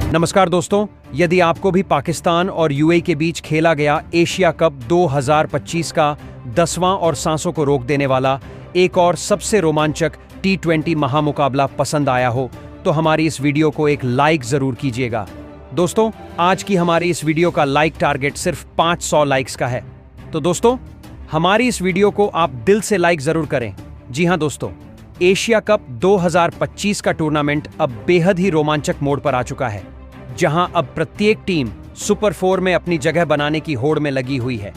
नमस्कार दोस्तों, यदि आपको भी पाकिस्तान और यूएई के बीच खेला गया एशिया कप 2025 का 10वां और सांसों को रोक देने वाला एक और सबसे रोमांचक T20 महामुकाबला पसंद आया हो तो हमारी इस वीडियो को एक लाइक जरूर कीजिएगा। दोस्तों, आज की हमारी इस वीडियो का लाइक टारगेट सिर्फ 500 लाइक्स का है। तो दोस्तों, हमारी इस वीडियो को आप दिल से लाइक जरूर करें। जी हां दोस्तों, एशिया कप 2025 का टूर्नामेंट अब बेहद ही रोमांचक मोड पर आ चुका है, जहां अब प्रत्येक टीम सुपर 4 में अपनी जगह बनाने की होड़ में लगी हुई है।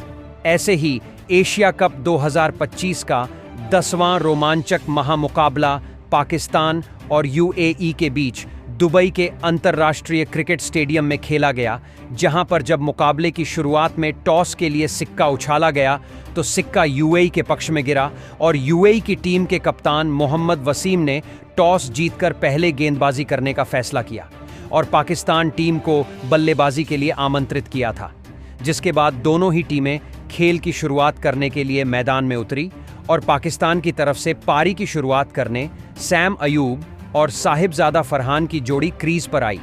ऐसे ही एशिया कप 2025 का 10वां रोमांचक महामुकाबला पाकिस्तान और यूएई के बीच दुबई के अंतर्राष्ट्रीय क्रिकेट स्टेडियम में खेला गया, जहां पर जब मुकाबले की शुरुआत में टॉस के लिए सिक्का उछाला गया तो सिक्का यूएई के पक्ष में गिरा और यूएई की टीम के कप्तान मोहम्मद वसीम ने टॉस जीतकर पहले गेंदबाजी करने का फैसला किया और पाकिस्तान टीम को बल्लेबाजी के लिए आमंत्रित किया था। जिसके बाद दोनों ही टीमें खेल की शुरुआत करने के लिए मैदान में उतरी और पाकिस्तान की तरफ से पारी की शुरुआत करने सैम अयूब और साहिबजादा फरहान की जोड़ी क्रीज पर आई,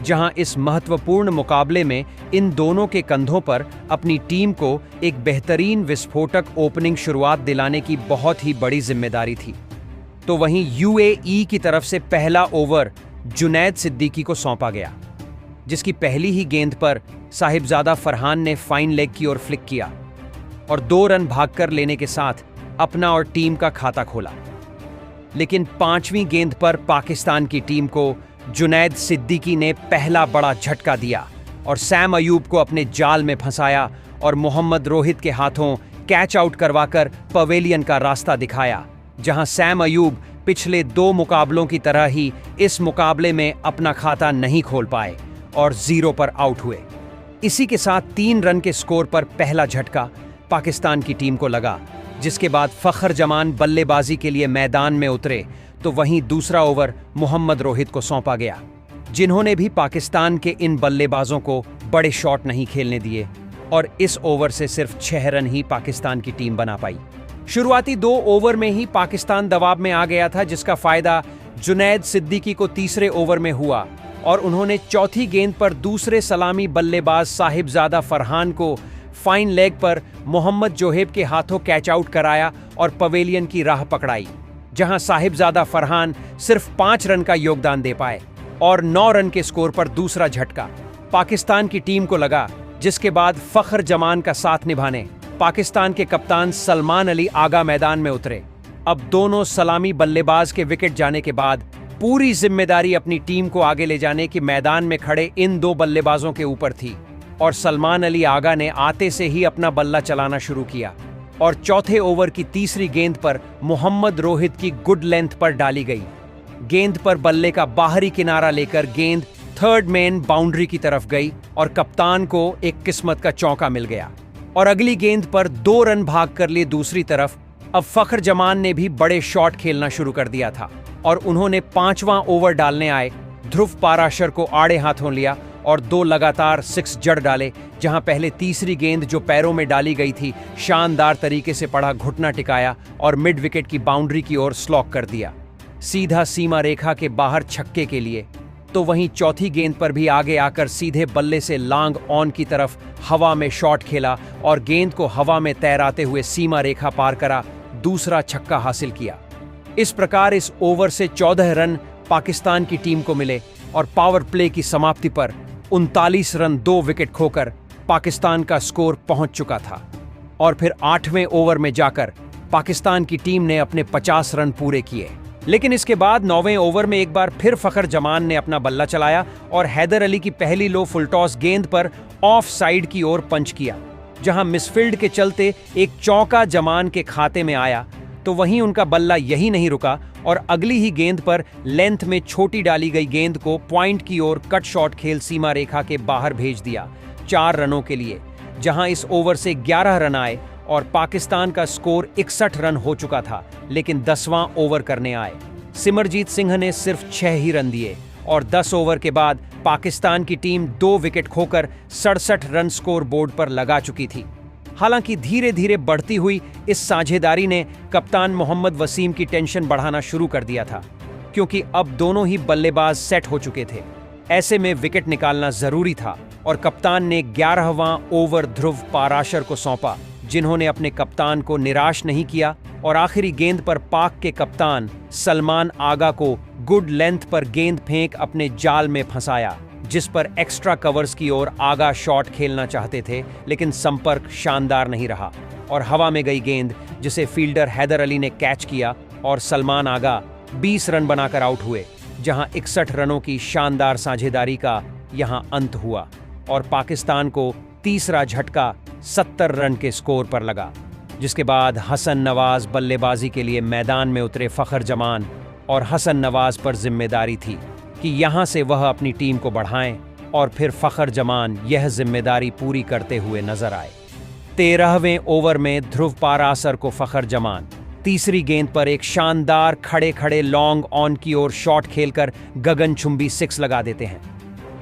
जहां इस महत्वपूर्ण मुकाबले में इन दोनों के कंधों पर अपनी टीम को एक बेहतरीन विस्फोटक ओपनिंग शुरुआत दिलाने की बहुत ही बड़ी जिम्मेदारी थी। तो वहीं यूएई की तरफ से पहला ओवर जुनैद सिद्दीकी को सौंपा गया, जिसकी पहली ही गेंद पर साहिबजादा फरहान ने फाइन लेग की ओर फ्लिक किया और 2 रन भागकर लेने के साथ अपना और टीम का खाता खोला। लेकिन 5वीं गेंद पर पाकिस्तान की टीम को जुनैद सिद्दीकी ने पहला बड़ा झटका दिया और सैम अयूब को अपने जाल में फंसाया और मोहम्मद रोहित के हाथों कैच आउट करवाकर पवेलियन का रास्ता दिखाया, जहां सैम अयूब पिछले 2 मुकाबलों की तरह ही इस मुकाबले में अपना खाता नहीं खोल पाए और 0 पर आउट हुए। इसी के साथ 3 रन के स्कोर पर पहला झटका पाकिस्तान की टीम को लगा, जिसके बाद फखर जमान बल्लेबाजी के लिए मैदान में उतरे तो वहीं दूसरा ओवर मोहम्मद रोहित को सौंपा गया, जिन्होंने भी पाकिस्तान के इन बल्लेबाजों को बड़े शॉट नहीं खेलने दिए और इस ओवर से सिर्फ 6 रन ही पाकिस्तान की टीम बना पाई। शुरुआती 2 ओवर में ही पाकिस्तान दबाव में आ गया था, जिसका फायदा जुनैद सिद्दीकी को तीसरे ओवर में हुआ और उन्होंने चौथी गेंद पर दूसरे सलामी बल्लेबाज साहिबजादा फरहान को फाइन लेग पर मोहम्मद जोहेब के हाथों कैच आउट कराया और पवेलियन की राह पकड़ाई, जहां साहिबजादा फरहान सिर्फ 5 रन का योगदान दे पाए और 9 रन के स्कोर पर दूसरा झटका पाकिस्तान की टीम को लगा, जिसके बाद फखर जमान का साथ निभाने पाकिस्तान के कप्तान सलमान अली आगा मैदान में उतरे। अब दोनों सलामी बल्लेबाज के विकेट जाने के बाद पूरी जिम्मेदारी अपनी टीम को आगे ले जाने की मैदान में खड़े इन 2 बल्लेबाजों के ऊपर थी और सलमान अली आगा ने आते से ही अपना बल्ला चलाना शुरू किया और चौथे ओवर की तीसरी गेंद पर मोहम्मद रोहित की गुड लेंथ पर डाली गई। गेंद पर बल्ले का बाहरी किनारा लेकर गेंद थर्ड मैन बाउंड्री की तरफ गई और कप्तान को एक किस्मत का चौका मिल गया और अगली गेंद पर 2 रन भाग कर लिए दूसरी तरफ। अब फखर जमान ने भी बड़े शॉट खेलना शुरू कर दिया था और उन्होंने 5वां ओवर डालने आए ध्रुव पाराशर को आड़े हाथों लिया और 2 लगातार 6 जड़ डाले, जहां पहले तीसरी गेंद जो पैरों में डाली गई थी शानदार तरीके से पड़ा, घुटना टिकाया और मिड विकेट की बाउंड्री की ओर स्लॉक कर दिया, सीधा सीमा रेखा के बाहर छक्के के लिए। तो वहीं चौथी गेंद पर भी आगे आकर सीधे बल्ले से लांग ऑन की तरफ हवा में शॉट खेला और गेंद को हवा में तैराते हुए सीमा रेखा पार करा, दूसरा छक्का हासिल किया। इस प्रकार इस ओवर से 14 रन पाकिस्तान की टीम को मिले और पावर प्ले की समाप्ति पर 39 रन 2 विकेट खोकर पाकिस्तान का स्कोर पहुंच चुका था और फिर 8वें ओवर में जाकर पाकिस्तान की टीम ने अपने 50 रन पूरे किए। लेकिन इसके बाद 9वें ओवर में एक बार फिर फखर जमान ने अपना बल्ला चलाया और हैदर अली की पहली लो फुल टॉस गेंद पर ऑफ साइड की ओर पंच किया, जहां मिसफील्ड के चलते एक चौका जमान के खाते में आया। तो वहीं उनका बल्ला यही नहीं रुका और अगली ही गेंद पर लेंथ में छोटी डाली गई गेंद को पॉइंट की ओर कट शॉट खेल सीमा रेखा के बाहर भेज दिया 4 रनों के लिए, जहां इस ओवर से 11 रन आए और पाकिस्तान का स्कोर 61 रन हो चुका था। लेकिन 10वां ओवर करने आए सिमरजीत सिंह ने सिर्फ 6 ही रन दिए और 10 ओवर के बाद पाकिस्तान की टीम 2 विकेट खोकर 67 रन स्कोर बोर्ड पर लगा चुकी थी। हालांकि धीरे धीरे बढ़ती हुई इस साझेदारी ने कप्तान मोहम्मद वसीम की टेंशन बढ़ाना शुरू कर दिया था, क्योंकि अब दोनों ही बल्लेबाज सेट हो चुके थे ऐसे में विकेट निकालना जरूरी था और कप्तान ने 11वां ओवर ध्रुव पाराशर को सौंपा, जिन्होंने अपने कप्तान को निराश नहीं किया और आखिरी गेंद पर पाक के कप्तान सलमान आगा को गुड लेंथ पर गेंद फेंक अपने जाल में फंसाया, जिस पर एक्स्ट्रा कवर्स की ओर आगा शॉट खेलना चाहते थे, लेकिन संपर्क शानदार नहीं रहा और हवा में गई गेंद, जिसे फील्डर हैदर अली ने कैच किया और सलमान आगा 20 रन बनाकर आउट हुए, जहां 61 रनों की शानदार साझेदारी का यहां अंत हुआ और पाकिस्तान को तीसरा झटका 70 रन के स्कोर पर लगा, जिसके बाद हसन नवाज बल्लेबाजी के लिए मैदान में उतरे। फखर जमान और हसन नवाज पर जिम्मेदारी थी कि यहां से वह अपनी टीम को बढ़ाएं और फिर फखर जमान यह जिम्मेदारी पूरी करते हुए नजर आए। 13वें ओवर में ध्रुव पाराशर को फखर जमान तीसरी गेंद पर एक शानदार खड़े खड़े लॉन्ग ऑन की ओर शॉट खेलकर गगनचुंबी 6 लगा देते हैं।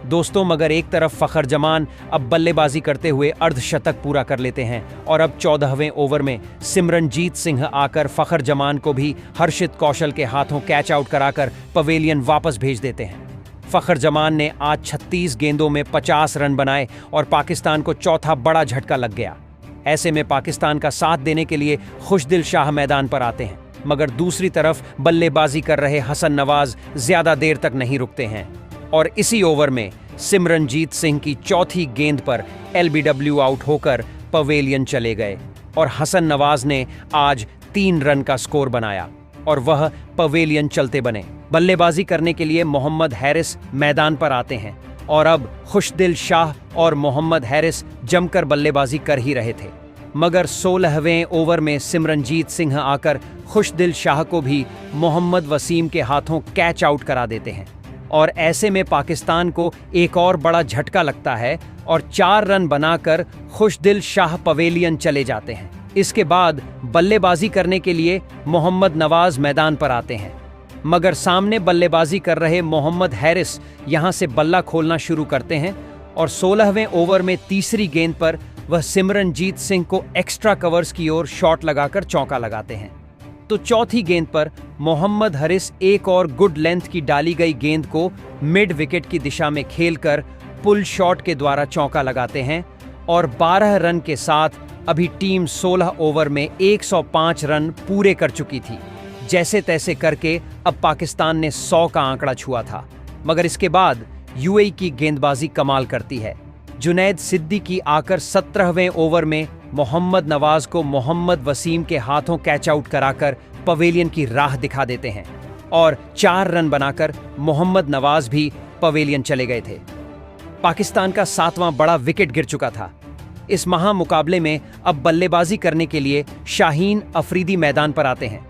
दोस्तों, मगर एक तरफ फखर जमान अब बल्लेबाजी करते हुए अर्धशतक पूरा कर लेते हैं और अब 14वें ओवर में सिमरनजीत सिंह आकर फखर जमान को भी हर्षित कौशल के हाथों कैच आउट कराकर पवेलियन वापस भेज देते हैं। फखर जमान ने आज 36 गेंदों में 50 रन बनाए और पाकिस्तान को चौथा बड़ा झटका लग गया। ऐसे में पाकिस्तान का साथ देने के लिए खुशदिल शाह मैदान पर आते हैं, मगर दूसरी तरफ बल्लेबाजी कर रहे हसन नवाज ज्यादा देर तक नहीं रुकते हैं और इसी ओवर में सिमरनजीत सिंह की चौथी गेंद पर एलबीडब्ल्यू आउट होकर पवेलियन चले गए और हसन नवाज ने आज 3 रन का स्कोर बनाया और वह पवेलियन चलते बने। बल्लेबाजी करने के लिए मोहम्मद हैरिस मैदान पर आते हैं और अब खुशदिल शाह और मोहम्मद हैरिस जमकर बल्लेबाजी कर ही रहे थे, मगर 16वें ओवर में सिमरनजीत सिंह आकर खुशदिल शाह को भी मोहम्मद वसीम के हाथों कैच आउट करा देते हैं और ऐसे में पाकिस्तान को एक और बड़ा झटका लगता है और 4 रन बनाकर खुशदिल शाह पवेलियन चले जाते हैं। इसके बाद बल्लेबाजी करने के लिए मोहम्मद नवाज मैदान पर आते हैं, मगर सामने बल्लेबाजी कर रहे मोहम्मद हैरिस यहां से बल्ला खोलना शुरू करते हैं और 16वें ओवर में तीसरी गेंद पर वह सिमरनजीत सिंह को एक्स्ट्रा कवर्स की ओर शॉट लगाकर चौका लगाते हैं। तो चौथी गेंद पर मोहम्मद हैरिस एक और गुड लेंथ की डाली गई गेंद को मिड विकेट की दिशा में खेलकर पुल शॉट के द्वारा चौका लगाते हैं और 12 रन के साथ अभी टीम 16 ओवर में 105 रन पूरे कर चुकी थी। जैसे तैसे करके अब पाकिस्तान ने 100 का आंकड़ा छुआ था, मगर इसके बाद यूएई की गेंदबाजी कमाल करती है। जुनैद सिद्दीकी आकर 17वें ओवर में मोहम्मद नवाज को मोहम्मद वसीम के हाथों कैच आउट कराकर पवेलियन की राह दिखा देते हैं और 4 रन बनाकर मोहम्मद नवाज भी पवेलियन चले गए थे। पाकिस्तान का 7वां बड़ा विकेट गिर चुका था। इस महामुकाबले में अब बल्लेबाजी करने के लिए शाहीन अफरीदी मैदान पर आते हैं।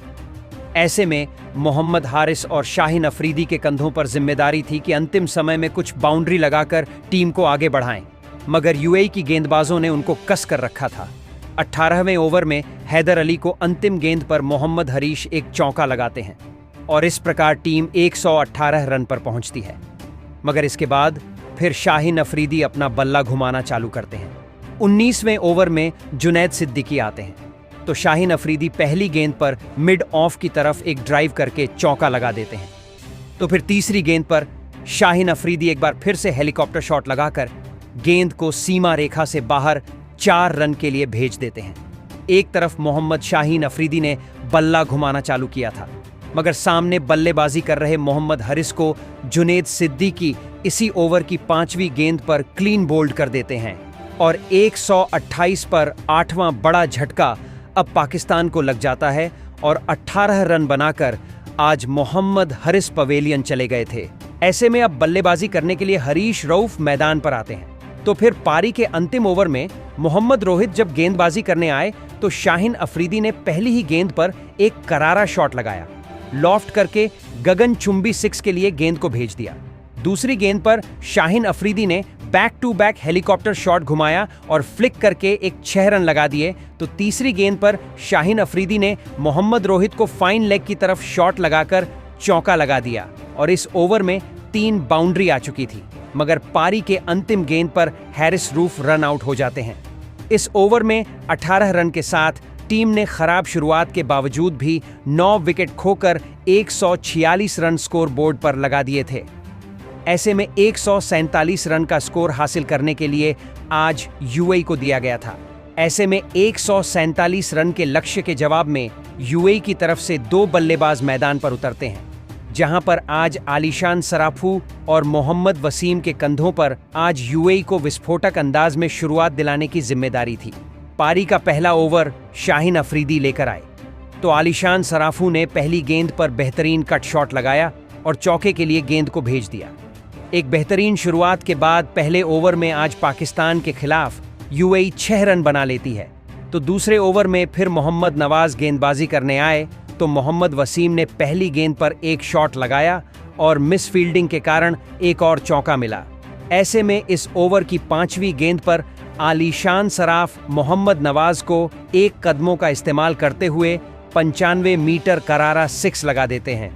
ऐसे में मोहम्मद हारिस और शाहीन अफरीदी के कंधों पर जिम्मेदारी थी कि अंतिम समय में कुछ बाउंड्री लगाकर टीम को आगे बढ़ाएं, मगर यूएई की गेंदबाजों ने उनको कस कर रखा था। 18वें ओवर में हैदर अली को अंतिम गेंद पर मोहम्मद हरीश एक चौका लगाते हैं और इस प्रकार टीम 118 रन पर पहुंचती है, मगर इसके बाद फिर शाहीन अफरीदी अपना बल्ला घुमाना चालू करते हैं। 19वें ओवर में जुनैद सिद्दीकी आते हैं तो शाहीन अफरीदी पहली गेंद पर मिड ऑफ की तरफ एक ड्राइव करके चौका लगा देते हैं। तो फिर तीसरी गेंद पर शाहीन अफरीदी एक बार फिर से हेलीकॉप्टर शॉट लगाकर गेंद को सीमा रेखा से बाहर 4 रन के लिए भेज देते हैं। एक तरफ मोहम्मद शाहीन अफरीदी ने बल्ला घुमाना चालू किया था, मगर सामने बल्लेबाजी कर रहे मोहम्मद हरिस को जुनैद सिद्दीकी इसी ओवर की 5वीं गेंद पर क्लीन बोल्ड कर देते हैं और 128 पर 8वां बड़ा झटका अब पाकिस्तान को लग जाता है और 18 रन बनाकर आज मोहम्मद हरिस पवेलियन चले गए थे। ऐसे में अब बल्लेबाजी करने के लिए हरीश रऊफ मैदान पर आते हैं। तो फिर पारी के अंतिम ओवर में मोहम्मद रोहित जब गेंदबाजी करने आए तो शाहीन अफरीदी ने पहली ही गेंद पर एक करारा शॉट लगाया, लॉफ्ट करके गगनचुंबी 6 के लिए गेंद को भेज दिया। दूसरी गेंद पर शाहीन अफरीदी ने back to back helicopter shot घुमाया और फ्लिक करके एक 6 रन लगा दिए। तो तीसरी गेंद पर शाहीन अफरीदी ने मोहम्मद रोहित को फाइन लेग की तरफ शॉट लगाकर चौका लगा दिया और इस ओवर में 3 बाउंड्री आ चुकी थी, मगर पारी के अंतिम गेंद पर हैरिस रूफ रन आउट हो जाते हैं। इस ओवर में 18 रन के साथ टीम ने खराब शुरुआत के बावजूद भी 9 विकेट खोकर 146 रन स्कोर बोर्ड पर लगा दिए थे। ऐसे में 147 रन का स्कोर हासिल करने के लिए आज यूएई को दिया गया था। ऐसे में 147 रन के लक्ष्य के जवाब में यूएई की तरफ से 2 बल्लेबाज मैदान पर उतरते हैं, जहां पर आज आलिशान सराफू और मोहम्मद वसीम के कंधों पर आज यूएई को विस्फोटक अंदाज में शुरुआत दिलाने की जिम्मेदारी थी। पारी का पहला ओवर शाहीन अफरीदी लेकर आए तो आलिशान सराफू ने पहली गेंद पर बेहतरीन कट शॉट लगाया और चौके के लिए गेंद को भेज दिया। एक बेहतरीन शुरुआत के बाद पहले ओवर में आज पाकिस्तान के खिलाफ यूएई 6 रन बना लेती है। तो दूसरे ओवर में फिर मोहम्मद नवाज गेंदबाजी करने आए तो मोहम्मद वसीम ने पहली गेंद पर एक शॉट लगाया और मिस फील्डिंग के कारण एक और चौका मिला। ऐसे में इस ओवर की 5वीं गेंद पर आलिशान सराफ मोहम्मद नवाज को 1 कदमों का इस्तेमाल करते हुए 95 मीटर करारा 6 लगा देते हैं।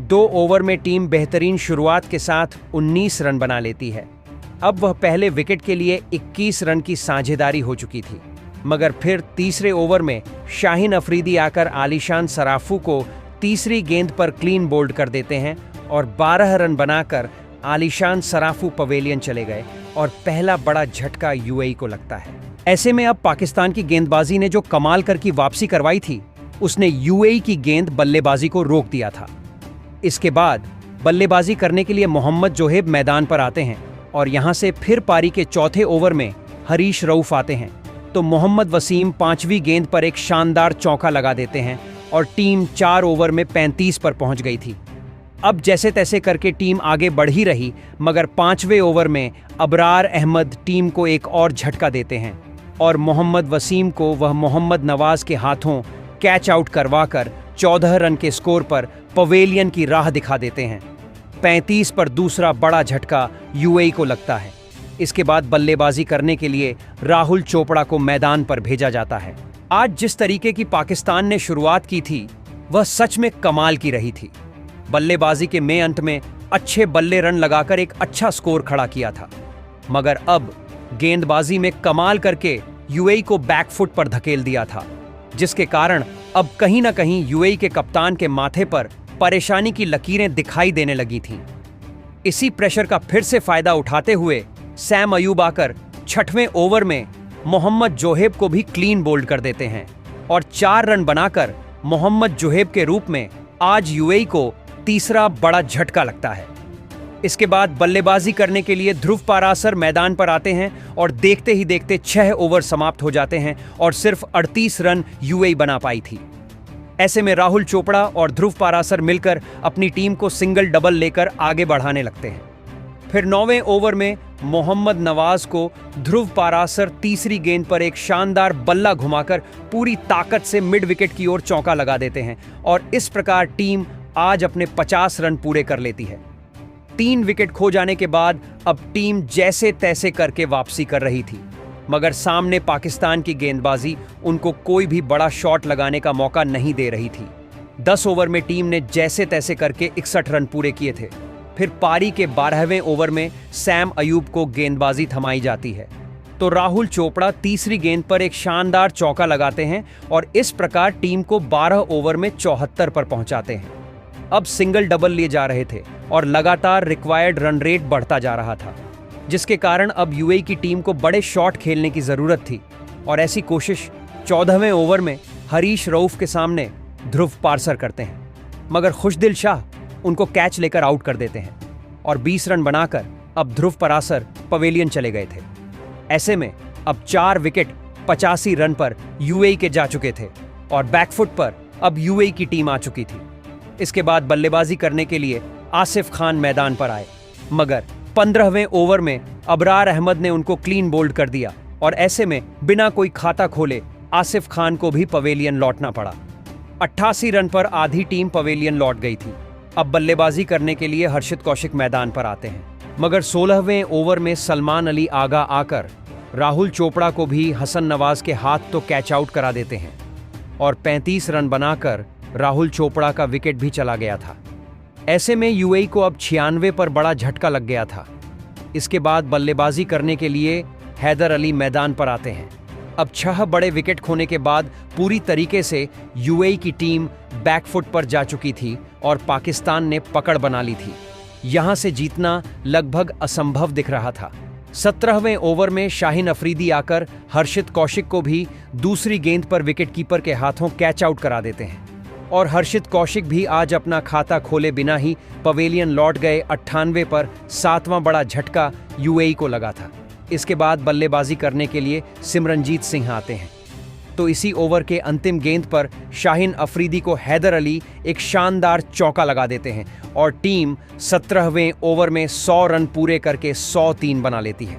2 ओवर में टीम बेहतरीन शुरुआत के साथ 19 रन बना लेती है। अब वह पहले विकेट के लिए 21 रन की साझेदारी हो चुकी थी, मगर फिर तीसरे ओवर में शाहीन अफरीदी आकर आलिशान सराफू को तीसरी गेंद पर क्लीन बोल्ड कर देते हैं और 12 रन बनाकर आलिशान सराफू पवेलियन चले गए और पहला बड़ा झटका यूएई को लगता है। ऐसे में अब पाकिस्तान की गेंदबाजी ने जो कमाल कर की वापसी करवाई थी, उसने यूएई की गेंद बल्लेबाजी को रोक दिया था। इसके बाद बल्लेबाजी करने के लिए मोहम्मद जोहेब मैदान पर आते हैं और यहां से फिर पारी के चौथे ओवर में हरीश रऊफ आते हैं तो मोहम्मद वसीम 5वीं गेंद पर एक शानदार चौका लगा देते हैं और टीम 4 ओवर में 35 पर पहुंच गई थी। अब जैसे तैसे करके टीम आगे बढ़ ही रही, मगर 5वें ओवर में अबरार अहमद टीम को एक और झटका देते हैं और मोहम्मद वसीम को वह मोहम्मद नवाज के हाथों कैच आउट करवाकर 14 रन के स्कोर पर पवेलियन की राह दिखा देते हैं। 35 पर दूसरा बड़ा झटका यूएई को लगता है। इसके बाद बल्लेबाजी करने के लिए राहुल चोपड़ा को मैदान पर भेजा जाता है। आज जिस तरीके की पाकिस्तान ने शुरुआत की थी, वह सच में कमाल की रही थी। बल्लेबाजी के में अंत में अच्छे बल्ले रन लगाकर एक अच्छा स्कोर खड़ा किया था, मगर अब गेंदबाजी में कमाल करके यूएई को बैकफुट पर धकेल दिया था, जिसके कारण अब कहीं ना कहीं यूएई के कप्तान के माथे पर परेशानी की लकीरें दिखाई देने लगी थीं। इसी प्रेशर का फिर से फायदा उठाते हुए सैम अयूब आकर 6वें ओवर में मोहम्मद जोहेब को भी क्लीन बोल्ड कर देते हैं और 4 रन बनाकर मोहम्मद जोहेब के रूप में आज यूएई को तीसरा बड़ा झटका लगता है। इसके बाद बल्लेबाजी करने के लिए ध्रुव पारासर मैदान पर आते हैं और देखते ही देखते 6 ओवर समाप्त हो जाते हैं और सिर्फ 38 रन यूएई बना पाई थी। ऐसे में राहुल चोपड़ा और ध्रुव पारासर मिलकर अपनी टीम को सिंगल डबल लेकर आगे बढ़ाने लगते हैं। फिर 9वें ओवर में मोहम्मद नवाज को ध्रुव पारासर तीसरी गेंद पर एक शानदार बल्ला घुमाकर पूरी ताकत से मिड विकेट की ओर चौका लगा देते हैं और इस प्रकार टीम आज अपने 50 रन पूरे कर लेती है। 3 विकेट खो जाने के बाद अब टीम जैसे तैसे करके वापसी कर रही थी, मगर सामने पाकिस्तान की गेंदबाजी उनको कोई भी बड़ा शॉट लगाने का मौका नहीं दे रही थी। 10 ओवर में टीम ने जैसे तैसे करके 61 रन पूरे किए थे। फिर पारी के 12वें ओवर में सैम अयूब को गेंदबाजी थमाई जाती है तो राहुल चोपड़ा तीसरी गेंद पर एक शानदार चौका लगाते हैं और इस प्रकार टीम को 12 ओवर में 74 पर पहुंचाते हैं। अब सिंगल डबल लिए जा रहे थे और लगातार रिक्वायर्ड रन रेट बढ़ता जा रहा था, जिसके कारण अब यूएई की टीम को बड़े शॉट खेलने की जरूरत थी और ऐसी कोशिश 14वें ओवर में हरीश रऊफ के सामने ध्रुव पारासर करते हैं, मगर खुशदिल शाह उनको कैच लेकर आउट कर देते हैं और 20 रन बनाकर अब ध्रुव पारासर पवेलियन चले गए थे। ऐसे में अब 4 विकेट 85 रन पर यूएई के जा चुके थे और बैकफुट पर अब यूएई की टीम आ चुकी थी। इसके बाद बल्लेबाजी करने के लिए आसिफ खान मैदान पर आए, मगर 15वें ओवर में अबरार अहमद ने उनको क्लीन बोल्ड कर दिया और ऐसे में बिना कोई खाता खोले आसिफ खान को भी पवेलियन लौटना पड़ा। 88 रन पर आधी टीम पवेलियन लौट गई थी। अब बल्लेबाजी करने के लिए हर्षित कौशिक मैदान पर आते हैं, मगर 16वें ओवर में सलमान अली आगा आकर राहुल चोपड़ा को भी हसन नवाज के हाथ तो कैच आउट करा देते हैं और 35 रन बनाकर राहुल चोपड़ा का विकेट भी चला गया था। ऐसे में यूएई को अब 96 पर बड़ा झटका लग गया था। इसके बाद बल्लेबाजी करने के लिए हैदर अली मैदान पर आते हैं। अब 6 बड़े विकेट खोने के बाद पूरी तरीके से यूएई की टीम बैकफुट पर जा चुकी थी और पाकिस्तान ने पकड़ बना ली थी। यहां से जीतना लगभग असंभव दिख रहा था। 17वें ओवर में शाहीन अफरीदी आकर हर्षित कौशिक को भी दूसरी गेंद पर विकेटकीपर के हाथों कैच आउट करा देते हैं और हर्षित कौशिक भी आज अपना खाता खोले बिना ही पवेलियन लौट गए। 98 पर 7वां बड़ा झटका यूएई को लगा था। इसके बाद बल्लेबाजी करने के लिए सिमरनजीत सिंह आते हैं, तो इसी ओवर के अंतिम गेंद पर शाहीन अफरीदी को हैदर अली एक शानदार चौका लगा देते हैं और टीम 17वें ओवर में 100 रन पूरे करके 103 बना लेती है।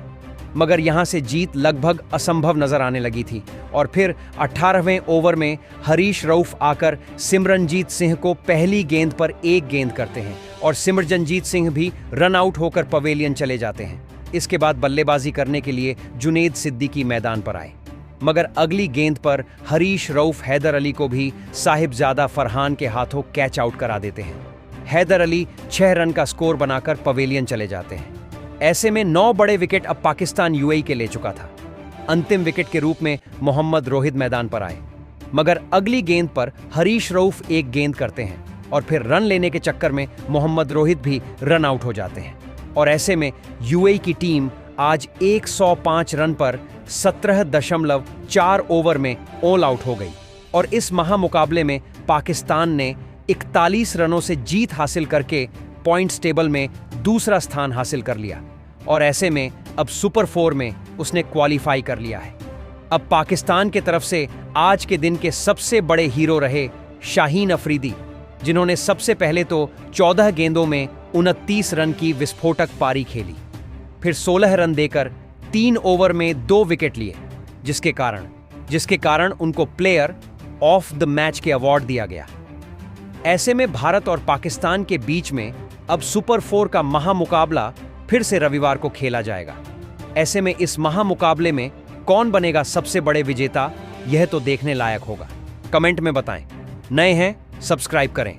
मगर यहां से जीत लगभग असंभव नजर आने लगी थी और फिर 18वें ओवर में हरीश रऊफ आकर सिमरनजीत सिंह को पहली गेंद पर एक गेंद करते हैं और सिमरनजीत सिंह भी रन आउट होकर पवेलियन चले जाते हैं। इसके बाद बल्लेबाजी करने के लिए जुनेद सिद्दीकी मैदान पर आए, मगर अगली गेंद पर हरीश रऊफ हैदर अली को भी साहिबजादा फरहान के हाथों कैच आउट करा देते हैं। हैदर अली 6 रन का स्कोर बनाकर पवेलियन चले जाते हैं। ऐसे में 9 बड़े विकेट अब पाकिस्तान यूएई के ले चुका था। अंतिम विकेट के रूप में मोहम्मद रोहित मैदान पर आए, मगर अगली गेंद पर हरीश रऊफ एक गेंद करते हैं और फिर रन लेने के चक्कर में मोहम्मद रोहित भी रन आउट हो जाते हैं और ऐसे में यूएई की टीम आज 105 रन पर 17.4 ओवर में ऑल आउट हो गई और इस महामुकाबले में पाकिस्तान ने 41 रनों से जीत हासिल करके पॉइंट्स टेबल में दूसरा स्थान हासिल कर लिया और ऐसे में अब सुपर 4 में उसने क्वालिफाई कर लिया है। अब पाकिस्तान के तरफ से आज के दिन के सबसे बड़े हीरो रहे शाहीन अफरीदी, जिन्होंने सबसे पहले तो 14 गेंदों में 29 रन की विस्फोटक पारी खेली, फिर 16 रन देकर 3 ओवर में 2 विकेट लिए, जिसके कारण उनको प्लेयर ऑफ द मैच के अवार्ड दिया गया। ऐसे में भारत और पाकिस्तान के बीच में अब सुपर 4 का महामुकाबला फिर से रविवार को खेला जाएगा। ऐसे में इस महामुकाबले में कौन बनेगा सबसे बड़े विजेता, यह तो देखने लायक होगा। कमेंट में बताएं। नए हैं सब्सक्राइब करें।